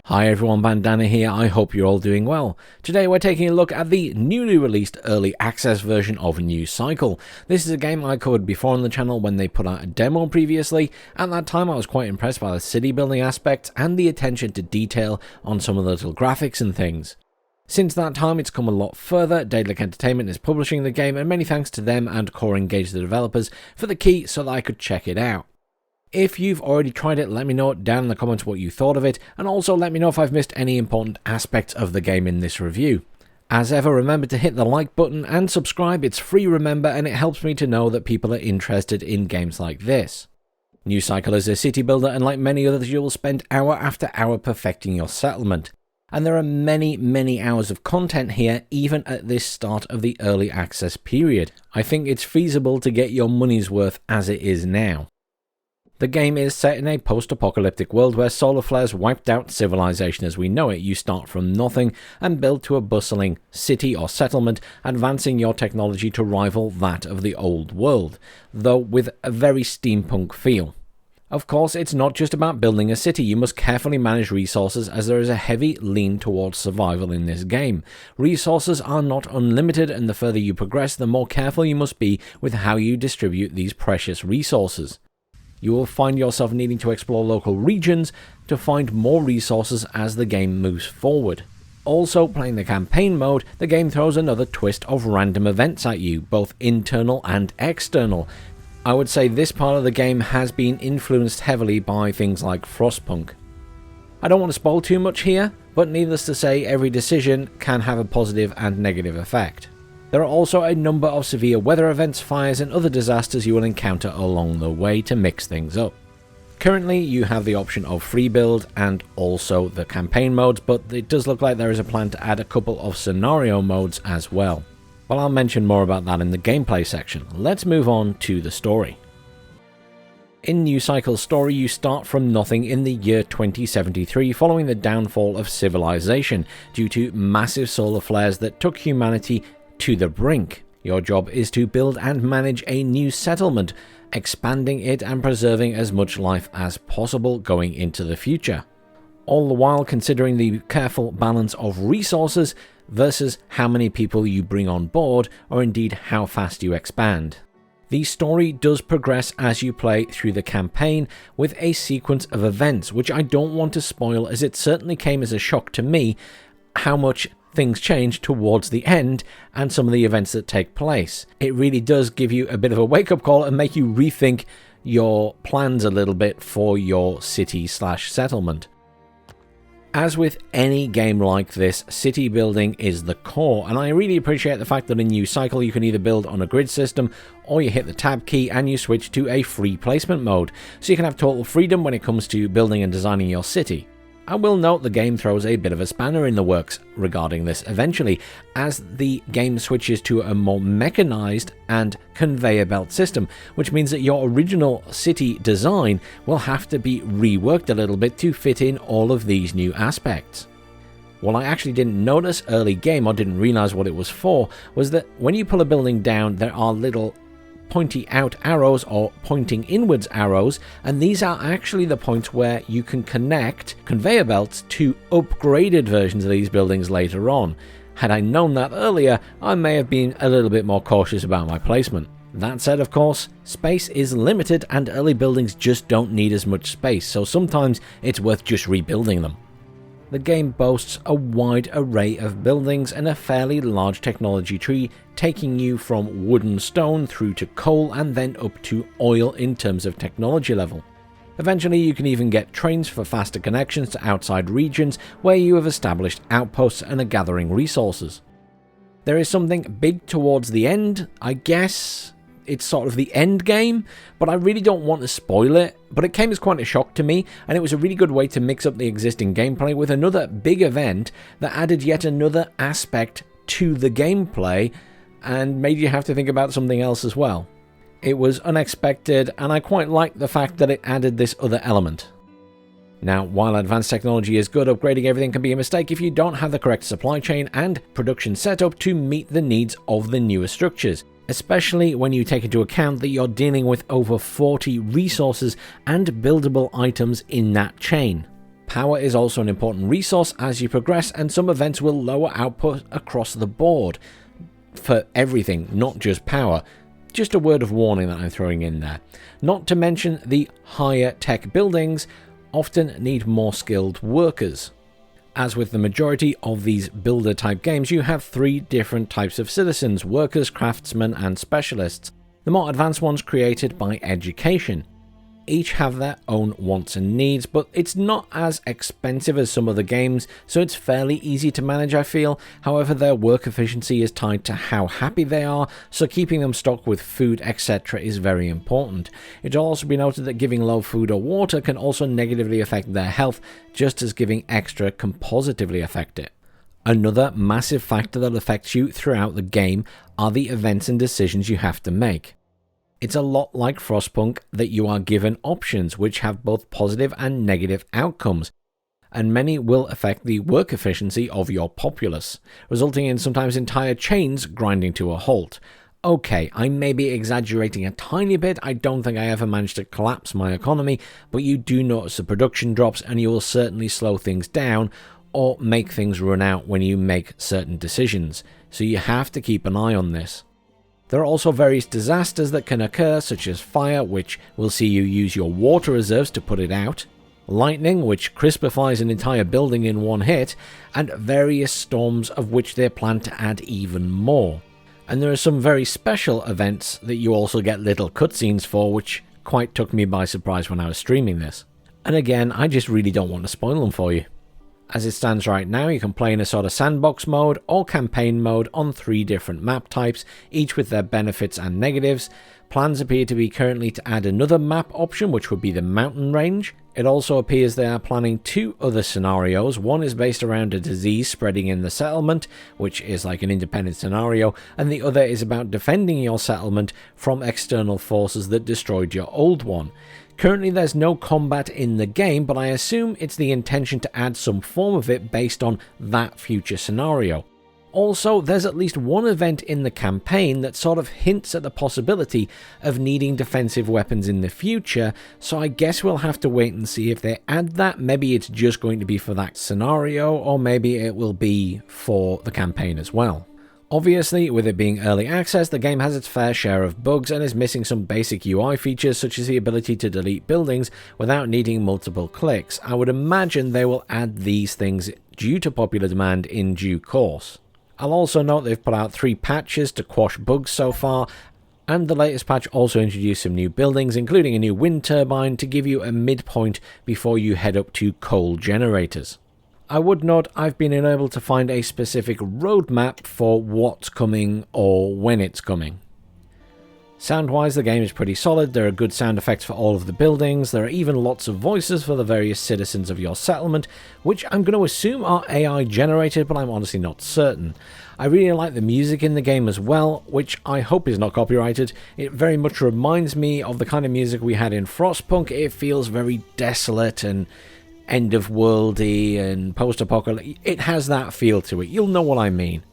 Hi everyone, Bandanner here, I hope you're all doing well. Today we're taking a look at the newly released early access version of New Cycle. This is a game I covered before on the channel when they put out a demo previously. At that time I was quite impressed by the city building aspects and the attention to detail on some of the little graphics and things. Since that time it's come a lot further. Daedalic Entertainment is publishing the game, and many thanks to them and Core Engage the developers for the key so that I could check it out. If you've already tried it, let me know down in the comments what you thought of it, and also let me know if I've missed any important aspects of the game in this review. As ever, remember to hit the like button and subscribe. It's free, remember, and it helps me to know that people are interested in games like this. New Cycle is a city builder, and like many others, you will spend hour after hour perfecting your settlement. And there are many hours of content here, even at this start of the early access period. I think it's feasible to get your money's worth as it is now. The game is set in a post-apocalyptic world where solar flares wiped out civilization as we know it. You start from nothing and build to a bustling city or settlement, advancing your technology to rival that of the old world, though with a very steampunk feel. Of course, it's not just about building a city. You must carefully manage resources, as there is a heavy lean towards survival in this game. Resources are not unlimited, and the further you progress, the more careful you must be with how you distribute these precious resources. You will find yourself needing to explore local regions to find more resources as the game moves forward. Also, playing the campaign mode, the game throws another twist of random events at you, both internal and external. I would say this part of the game has been influenced heavily by things like Frostpunk. I don't want to spoil too much here, but needless to say, every decision can have a positive and negative effect. There are also a number of severe weather events, fires and other disasters you will encounter along the way to mix things up. Currently you have the option of free build and also the campaign modes, but it does look like there is a plan to add a couple of scenario modes as well. Well, I'll mention more about that in the gameplay section. Let's move on to the story. In New Cycle's story, you start from nothing in the year 2073 following the downfall of civilization due to massive solar flares that took humanity to the brink. Your job is to build and manage a new settlement, expanding it and preserving as much life as possible going into the future. All the while considering the careful balance of resources versus how many people you bring on board, or indeed how fast you expand. The story does progress as you play through the campaign with a sequence of events, which I don't want to spoil, as it certainly came as a shock to me how much things change towards the end and some of the events that take place. It really does give you a bit of a wake-up call and make you rethink your plans a little bit for your city/settlement. As with any game like this, city building is the core, and I really appreciate the fact that in New Cycle you can either build on a grid system or you hit the tab key and you switch to a free placement mode, so you can have total freedom when it comes to building and designing your city. I will note the game throws a bit of a spanner in the works regarding this eventually, as the game switches to a more mechanized and conveyor belt system, which means that your original city design will have to be reworked a little bit to fit in all of these new aspects. What I actually didn't notice early game, or didn't realize what it was for, was that when you pull a building down, there are little pointy out arrows or pointing inwards arrows, and these are actually the points where you can connect conveyor belts to upgraded versions of these buildings later on. Had I known that earlier, I may have been a little bit more cautious about my placement. That said, of course, space is limited and early buildings just don't need as much space, so sometimes it's worth just rebuilding them. The game boasts a wide array of buildings and a fairly large technology tree, taking you from wood and stone through to coal and then up to oil in terms of technology level. Eventually you can even get trains for faster connections to outside regions where you have established outposts and are gathering resources. There is something big towards the end, I guess. It's sort of the end game, but I really don't want to spoil it. But it came as quite a shock to me, and it was a really good way to mix up the existing gameplay with another big event that added yet another aspect to the gameplay and made you have to think about something else as well. It was unexpected, and I quite liked the fact that it added this other element. Now, while advanced technology is good, upgrading everything can be a mistake if you don't have the correct supply chain and production setup to meet the needs of the newer structures, especially when you take into account that you're dealing with over 40 resources and buildable items in that chain. Power is also an important resource as you progress, and some events will lower output across the board for everything, not just power. Just a word of warning that I'm throwing in there. Not to mention the higher tech buildings often need more skilled workers. As with the majority of these builder type games, you have 3 different types of citizens: workers, craftsmen, and specialists. The more advanced ones created by education. Each have their own wants and needs, but it's not as expensive as some other games, so it's fairly easy to manage, I feel. However, their work efficiency is tied to how happy they are, so keeping them stocked with food, etc. is very important. It will also be noted that giving low food or water can also negatively affect their health, just as giving extra can positively affect it. Another massive factor that affects you throughout the game are the events and decisions you have to make. It's a lot like Frostpunk that you are given options which have both positive and negative outcomes, and many will affect the work efficiency of your populace, resulting in sometimes entire chains grinding to a halt. Okay, I may be exaggerating a tiny bit, I don't think I ever managed to collapse my economy, but you do notice the production drops, and you will certainly slow things down or make things run out when you make certain decisions, so you have to keep an eye on this. There are also various disasters that can occur, such as fire, which will see you use your water reserves to put it out, lightning, which crispifies an entire building in one hit, and various storms, of which they plan to add even more. And there are some very special events that you also get little cutscenes for, which quite took me by surprise when I was streaming this. And again, I just really don't want to spoil them for you. As it stands right now, you can play in a sort of sandbox mode or campaign mode on 3 different map types, each with their benefits and negatives. Plans appear to be currently to add another map option, which would be the mountain range. It also appears they are planning 2 other scenarios. One is based around a disease spreading in the settlement, which is like an independent scenario, and the other is about defending your settlement from external forces that destroyed your old one. Currently there's no combat in the game, but I assume it's the intention to add some form of it based on that future scenario. Also, there's at least one event in the campaign that sort of hints at the possibility of needing defensive weapons in the future, so I guess we'll have to wait and see if they add that. Maybe it's just going to be for that scenario, or maybe it will be for the campaign as well. Obviously, with it being early access, the game has its fair share of bugs and is missing some basic UI features such as the ability to delete buildings without needing multiple clicks. I would imagine they will add these things due to popular demand in due course. I'll also note they've put out 3 patches to quash bugs so far, and the latest patch also introduced some new buildings, including a new wind turbine to give you a midpoint before you head up to coal generators. I would note I've been unable to find a specific roadmap for what's coming or when it's coming. Sound-wise, the game is pretty solid. There are good sound effects for all of the buildings. There are even lots of voices for the various citizens of your settlement, which I'm going to assume are AI generated, but I'm honestly not certain. I really like the music in the game as well, which I hope is not copyrighted. It very much reminds me of the kind of music we had in Frostpunk. It feels very desolate and end-of-worldy and post-apocalyptic. It has that feel to it. You'll know what I mean.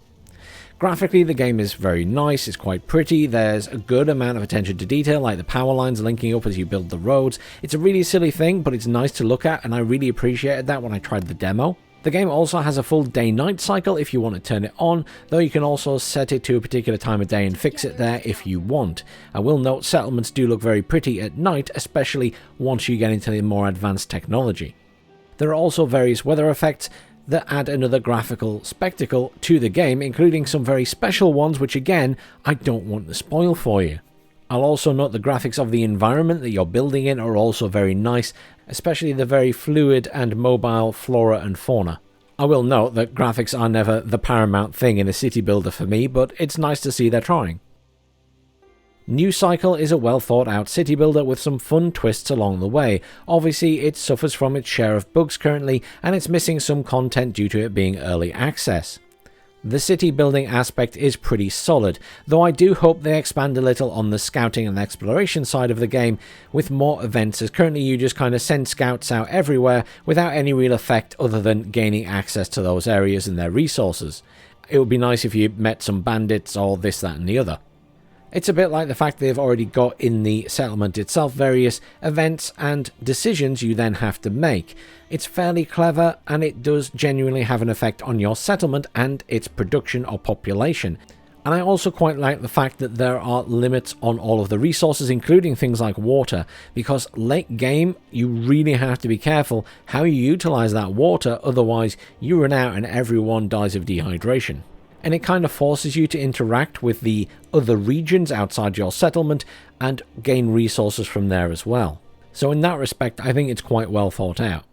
Graphically, the game is very nice, it's quite pretty, there's a good amount of attention to detail, like the power lines linking up as you build the roads. It's a really silly thing, but it's nice to look at, and I really appreciated that when I tried the demo. The game also has a full day-night cycle if you want to turn it on, though you can also set it to a particular time of day and fix it there if you want. I will note settlements do look very pretty at night, especially once you get into the more advanced technology. There are also various weather effects that add another graphical spectacle to the game, including some very special ones which again I don't want to spoil for you. I'll also note the graphics of the environment that you're building in are also very nice, especially the very fluid and mobile flora and fauna. I will note that graphics are never the paramount thing in a city builder for me, but it's nice to see they're trying. New Cycle is a well thought out city builder with some fun twists along the way. Obviously it suffers from its share of bugs currently, and it's missing some content due to it being early access. The city building aspect is pretty solid, though I do hope they expand a little on the scouting and exploration side of the game with more events, as currently you just kind of send scouts out everywhere without any real effect other than gaining access to those areas and their resources. It would be nice if you met some bandits or this, that and the other. It's a bit like the fact they've already got in the settlement itself various events and decisions you then have to make. It's fairly clever, and it does genuinely have an effect on your settlement and its production or population. And I also quite like the fact that there are limits on all of the resources, including things like water, because late game you really have to be careful how you utilize that water, otherwise you run out and everyone dies of dehydration. And it kind of forces you to interact with the other regions outside your settlement and gain resources from there as well. So in that respect, I think it's quite well thought out.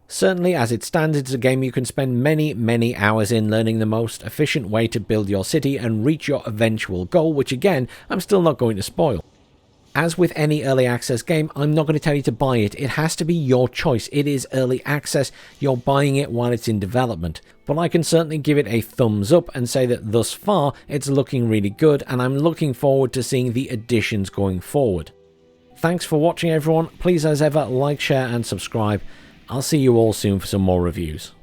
Certainly, as it stands, it's a game you can spend many hours in, learning the most efficient way to build your city and reach your eventual goal, which again, I'm still not going to spoil. As with any early access game, I'm not going to tell you to buy it. It has to be your choice. It is early access. You're buying it while it's in development. But I can certainly give it a thumbs up and say that thus far, it's looking really good, and I'm looking forward to seeing the additions going forward. Thanks for watching, everyone. Please, as ever, like, share, and subscribe. I'll see you all soon for some more reviews.